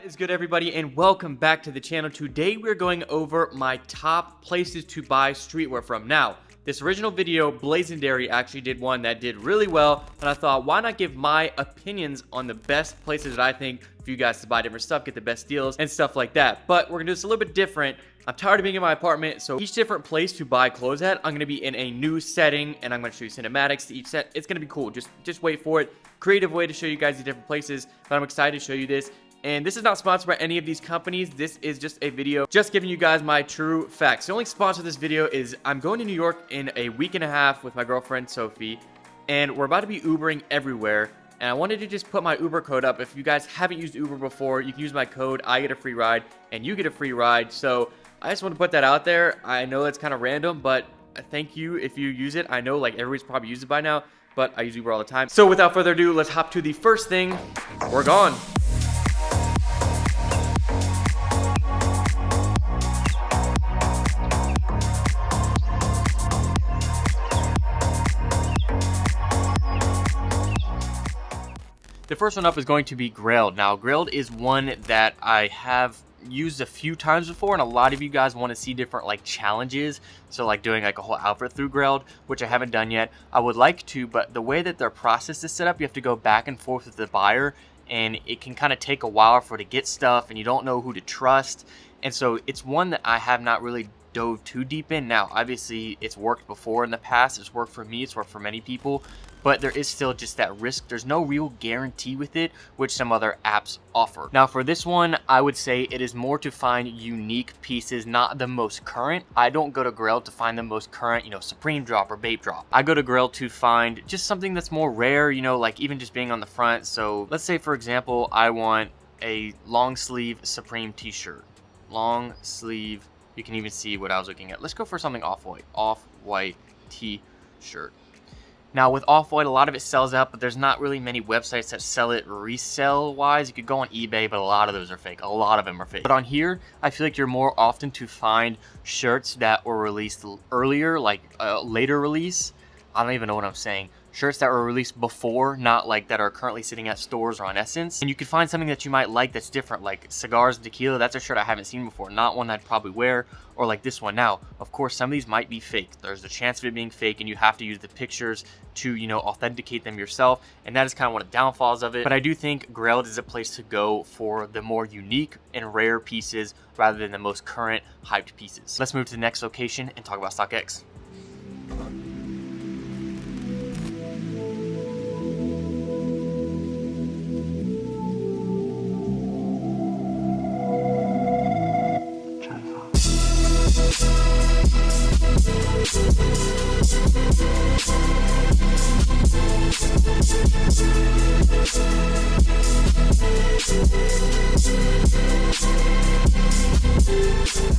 Is good, everybody, and welcome back to the channel. Today we're going over my top places to buy streetwear from. Now, this original video, Blazendary actually did one that did really well, and I thought, why not give my opinions on the best places that I think for you guys to buy different stuff, get the best deals, and stuff like that. But we're gonna do this a little bit different. I'm tired of being in my apartment, so each different place to buy clothes at, I'm gonna be in a new setting, and I'm gonna show you cinematics to each set. It's gonna be cool. Just wait for it. Creative way to show you guys the different places, but I'm excited to show you this. And this is not sponsored by any of these companies. This is just a video just giving you guys my true facts. The only sponsor of this video is I'm going to New York in a week and a half with my girlfriend Sophie, and we're about to be Ubering everywhere. And I wanted to just put my Uber code up. If you guys haven't used Uber before, you can use my code. I get a free ride and you get a free ride. So I just want to put that out there. I know that's kind of random, but thank you if you use it. I know like everybody's probably used it by now, but I use Uber all the time. So without further ado, let's hop to the first thing. We're gone. The first one up is going to be Grailed. Now, Grailed is one that I have used a few times before, and a lot of you guys want to see different like challenges. So like doing like a whole outfit through Grailed, which I haven't done yet. I would like to, but the way that their process is set up, you have to go back and forth with the buyer, and it can kind of take a while for it to get stuff, and you don't know who to trust. And so it's one that I have not really dove too deep in. Now, obviously, it's worked before in the past. It's worked for me. It's worked for many people. But there is still just that risk. There's no real guarantee with it, which some other apps offer. Now, for this one, I would say it is more to find unique pieces, not the most current. I don't go to Grailed to find the most current, Supreme drop or Bape drop. I go to Grailed to find just something that's more rare, like even just being on the front. So let's say, for example, I want a long sleeve Supreme t-shirt. Long sleeve. You can even see what I was looking at. Let's go for something off-white t-shirt. Now with Off-White, a lot of it sells out, but there's not really many websites that sell it resale-wise. You could go on eBay, but a lot of those are fake. A lot of them are fake. But on here, I feel like you're more often to find shirts that were released earlier, like later release. I don't even know what I'm saying. Shirts that were released before, not like that are currently sitting at stores or on Essence. And you could find something that you might like that's different, like cigars and tequila. That's a shirt I haven't seen before, not one I'd probably wear, or like this one. Now, of course, some of these might be fake. There's a chance of it being fake, and you have to use the pictures to, authenticate them yourself. And that is kind of one of the downfalls of it. But I do think Grailed is a place to go for the more unique and rare pieces rather than the most current hyped pieces. Let's move to the next location and talk about StockX.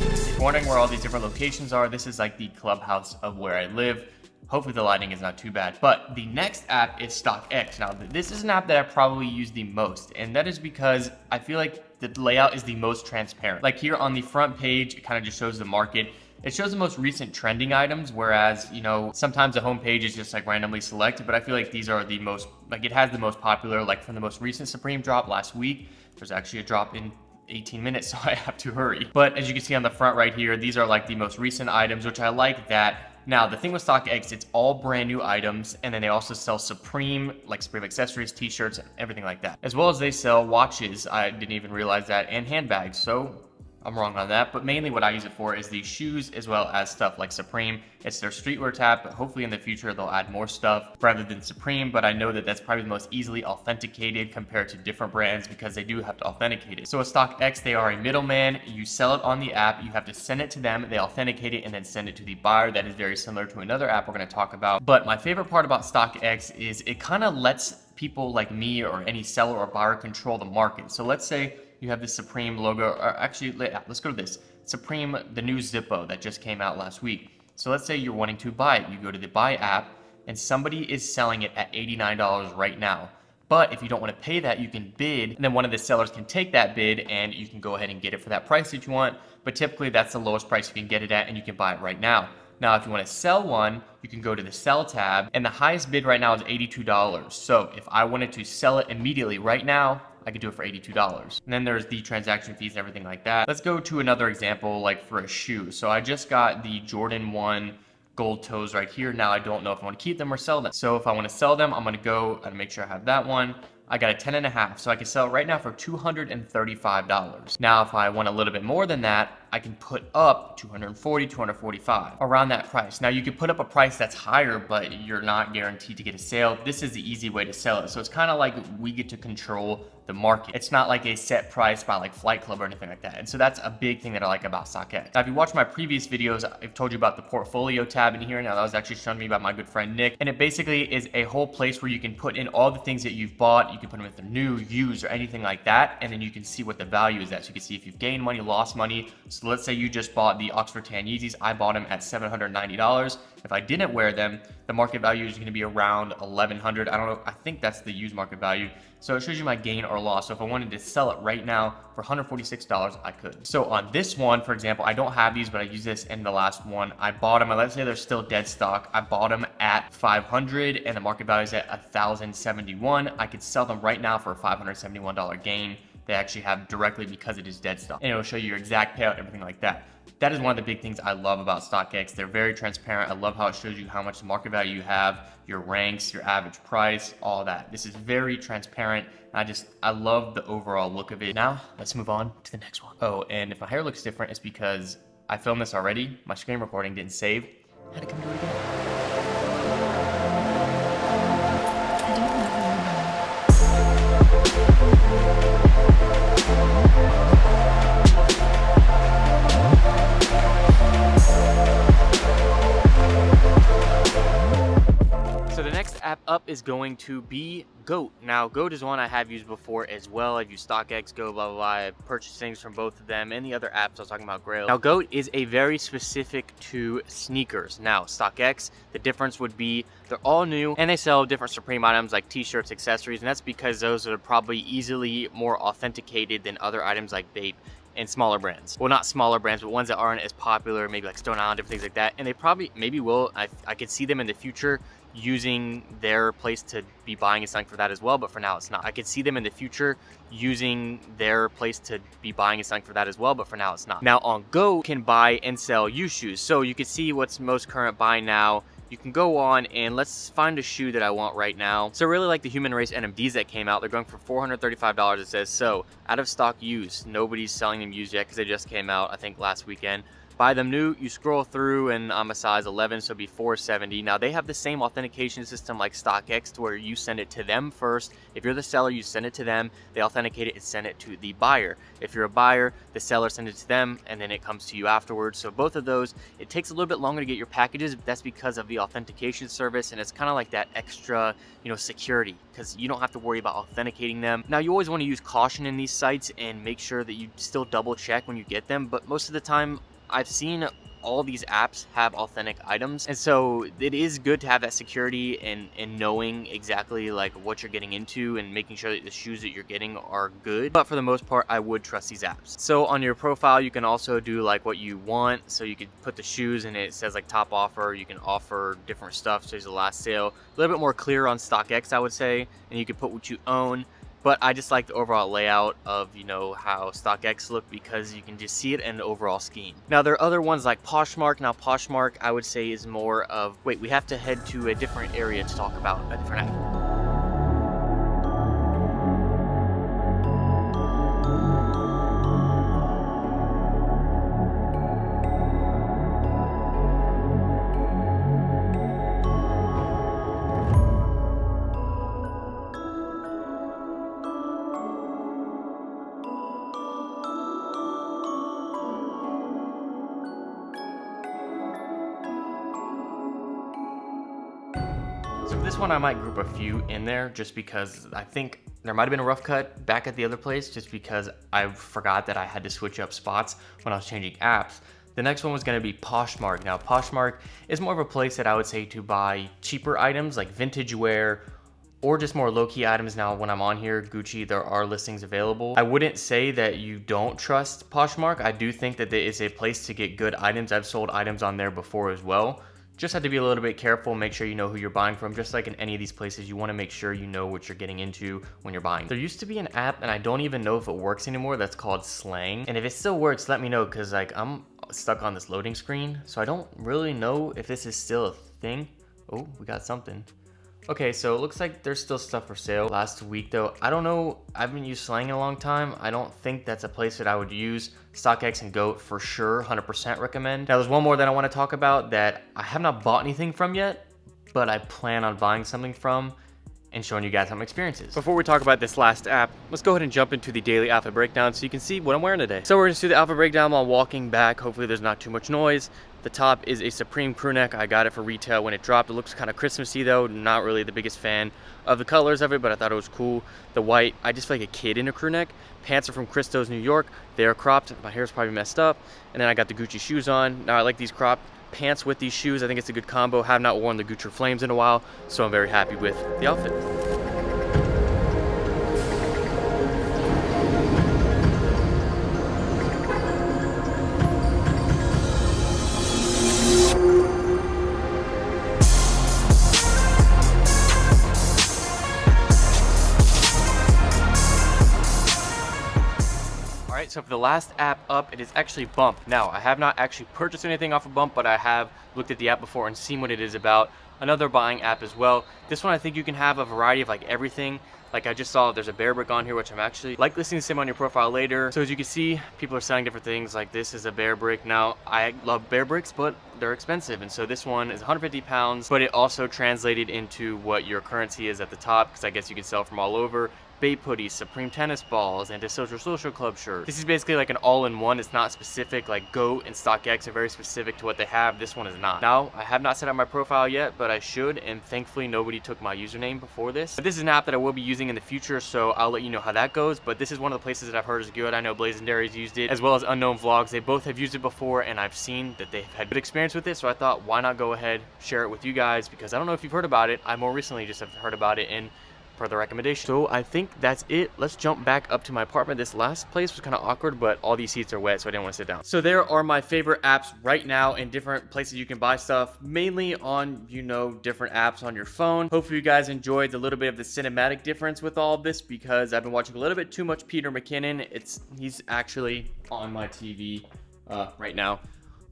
If you're wondering where all these different locations are, this is like the clubhouse of where I live. Hopefully the lighting is not too bad. But the next app is StockX. Now this is an app that I probably use the most, and that is because I feel like the layout is the most transparent. Like here on the front page, it kind of just shows the market. It shows the most recent trending items, whereas, sometimes the homepage is just like randomly selected, but I feel like these are the most, like it has the most popular, like from the most recent Supreme drop last week. There's actually a drop in 18 minutes, so I have to hurry. But as you can see on the front right here, these are like the most recent items, which I like that. Now, the thing with StockX, it's all brand new items, and then they also sell Supreme, like Supreme accessories, t-shirts, and everything like that. As well as they sell watches, I didn't even realize that, and handbags, so I'm wrong on that, but mainly what I use it for is these shoes as well as stuff like Supreme. It's their streetwear tab, but hopefully in the future they'll add more stuff rather than Supreme, but I know that that's probably the most easily authenticated compared to different brands because they do have to authenticate it. So with StockX, they are a middleman. You sell it on the app, you have to send it to them, they authenticate it, and then send it to the buyer. That is very similar to another app we're going to talk about. But my favorite part about StockX is it kind of lets people like me or any seller or buyer control the market. So let's say you have this Supreme logo, or actually, let's go to this. Supreme, the new Zippo that just came out last week. So let's say you're wanting to buy it. You go to the buy app, and somebody is selling it at $89 right now. But if you don't want to pay that, you can bid, and then one of the sellers can take that bid, and you can go ahead and get it for that price that you want. But typically, that's the lowest price you can get it at, and you can buy it right now. Now, if you want to sell one, you can go to the sell tab, and the highest bid right now is $82. So if I wanted to sell it immediately right now, I could do it for $82. And then there's the transaction fees and everything like that. Let's go to another example, like for a shoe. So I just got the Jordan 1 gold toes right here. Now I don't know if I want to keep them or sell them. So if I want to sell them, I'm going to go and make sure I have that one. I got a 10.5, so I can sell it right now for $235. Now, if I want a little bit more than that, I can put up 240, 245, around that price. Now, you could put up a price that's higher, but you're not guaranteed to get a sale. This is the easy way to sell it. So it's kind of like we get to control the market. It's not like a set price by like Flight Club or anything like that. And so that's a big thing that I like about StockX. Now, if you watch my previous videos, I've told you about the portfolio tab in here. Now, that was actually shown to me by my good friend Nick. And it basically is a whole place where you can put in all the things that you've bought. You can put them with the new, used, or anything like that. And then you can see what the value is at. So you can see if you've gained money, lost money. So let's say you just bought the Oxford Tan Yeezys. I bought them at $790. If I didn't wear them, the market value is going to be around $1,100. I don't know. I think that's the used market value. So it shows you my gain or loss. So if I wanted to sell it right now for $146, I could. So on this one, for example, I don't have these, but I use this in the last one. I bought them, and let's say they're still dead stock. I bought them at $500 and the market value is at $1,071. I could sell them right now for a $571 gain. They actually have directly because it is dead stock. And it'll show you your exact payout, everything like that. That is one of the big things I love about StockX. They're very transparent. I love how it shows you how much market value you have, your ranks, your average price, all that. This is very transparent. I love the overall look of it. Now, let's move on to the next one. Oh, and if my hair looks different, it's because I filmed this already. My screen recording didn't save. I had to come do it again. So the next app up is going to be Goat. Now, Goat is one I have used before as well. I've used StockX, Go, blah, blah, blah. I've purchased things from both of them and the other apps I was talking about, Grail. Now, Goat is a very specific to sneakers. Now, StockX, the difference would be they're all new and they sell different Supreme items like t-shirts, accessories, and that's because those are probably easily more authenticated than other items like vape and smaller brands. Well, not smaller brands, but ones that aren't as popular, maybe like Stone Island, different things like that. And they probably, maybe will, I could see them in the future using their place to be buying and selling for that as well, but for now it's not. I could see them in the future using their place to be buying and selling for that as well, but for now it's not. Now on Go, you can buy and sell used shoes. So you can see what's most current buy now. You can go on and let's find a shoe that I want right now. So I really like the Human Race NMDs that came out. They're going for $435, it says. So out of stock used, nobody's selling them used yet because they just came out, I think last weekend. Buy them new, you scroll through, and I'm a size 11, so it'd be $470. Now they have the same authentication system like StockX, to where you send it to them first. If you're the seller, you send it to them, they authenticate it and send it to the buyer. If you're a buyer, the seller sends it to them, and then it comes to you afterwards. So both of those, it takes a little bit longer to get your packages, but that's because of the authentication service, and it's kind of like that extra, security, because you don't have to worry about authenticating them. Now you always want to use caution in these sites and make sure that you still double check when you get them, but most of the time, I've seen all these apps have authentic items, and so it is good to have that security and knowing exactly like what you're getting into and making sure that the shoes that you're getting are good. But for the most part, I would trust these apps. So on your profile, you can also do like what you want. So you could put the shoes and it says like top offer. You can offer different stuff. So there's the last sale, a little bit more clear on StockX, I would say, and you can put what you own. But I just like the overall layout of, how StockX look, because you can just see it in the overall scheme. Now, there are other ones like Poshmark. Now, Poshmark, I would say, is more of, wait, we have to head to a different area to talk about a different app. So this one I might group a few in there just because I think there might have been a rough cut back at the other place just because I forgot that I had to switch up spots when I was changing apps. The next one was going to be Poshmark. Now Poshmark is more of a place that I would say to buy cheaper items like vintage wear or just more low-key items. Now when I'm on here, Gucci, there are listings available. I wouldn't say that you don't trust Poshmark. I do think that there is a place to get good items. I've sold items on there before as well. Just have to be a little bit careful, make sure you know who you're buying from. Just like in any of these places, you want to make sure you know what you're getting into when you're buying. There used to be an app, and I don't even know if it works anymore, that's called Slang. And if it still works, let me know, because like I'm stuck on this loading screen, so I don't really know if this is still a thing. Oh, we got something. Okay, so it looks like there's still stuff for sale. Last week though, I don't know, I haven't used Slang in a long time. I don't think that's a place that I would use. StockX and GOAT for sure, 100% recommend. Now there's one more that I want to talk about that I have not bought anything from yet, but I plan on buying something from and showing you guys some experiences. Before we talk about this last app, let's go ahead and jump into the daily outfit breakdown so you can see what I'm wearing today. So we're gonna do the outfit breakdown while walking back. Hopefully there's not too much noise. The top is a Surepem Crewneck. I got it for retail when it dropped. It looks kind of Christmassy though. Not really the biggest fan of the colors of it, but I thought it was cool. The white, I just feel like a kid in a crewneck. Pants are from Christo's New York. They are cropped. My hair's probably messed up. And then I got the Gucci shoes on. Now I like these cropped pants with these shoes. I think it's a good combo. Have not worn the Gucci Flames in a while, so I'm very happy with the outfit. Alright, so for the last app up, it is actually Bump. Now, I have not actually purchased anything off of Bump, but I have looked at the app before and seen what it is about. Another buying app as well. This one, I think you can have a variety of like everything. Like I just saw there's a bear brick on here, which I'm actually like listing sim on your profile later. So as you can see, people are selling different things. Like this is a bear brick. Now, I love bear bricks, but they're expensive. And so this one is 150 pounds, but it also translated into what your currency is at the top, because I guess you can sell from all over. Bape hoodies, Surepem tennis balls, and a social club shirt. This is basically like an all-in-one. It's not specific. Like GOAT and StockX are very specific to what they have. This one is not. Now, I have not set up my profile yet, but I should, and thankfully nobody took my username before this. But this is an app that I will be using in the future, so I'll let you know how that goes. But this is one of the places that I've heard is good. I know Blazendary's used it, as well as Unknown Vlogs. They both have used it before, and I've seen that they've had good experience with it, so I thought, why not go ahead, share it with you guys, because I don't know if you've heard about it. I more recently just have heard about it in for the recommendation. So I think that's it. Let's jump back up to my apartment. This last place was kind of awkward, but all these seats are wet, so I didn't want to sit down. So there are my favorite apps right now in different places you can buy stuff, mainly on, you know, different apps on your phone. Hopefully you guys enjoyed a little bit of the cinematic difference with all of this, because I've been watching a little bit too much Peter McKinnon. He's actually on my TV right now.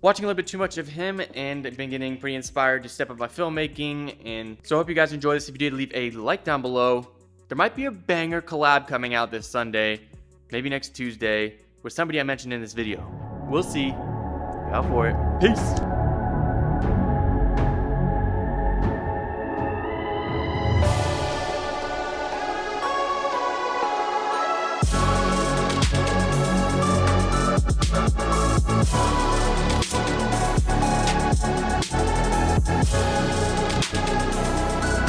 Watching a little bit too much of him, and been getting pretty inspired to step up my filmmaking. And so I hope you guys enjoy this. If you did, leave a like down below. There might be a banger collab coming out this Sunday, maybe next Tuesday, with somebody I mentioned in this video. We'll see. Look out for it. Peace.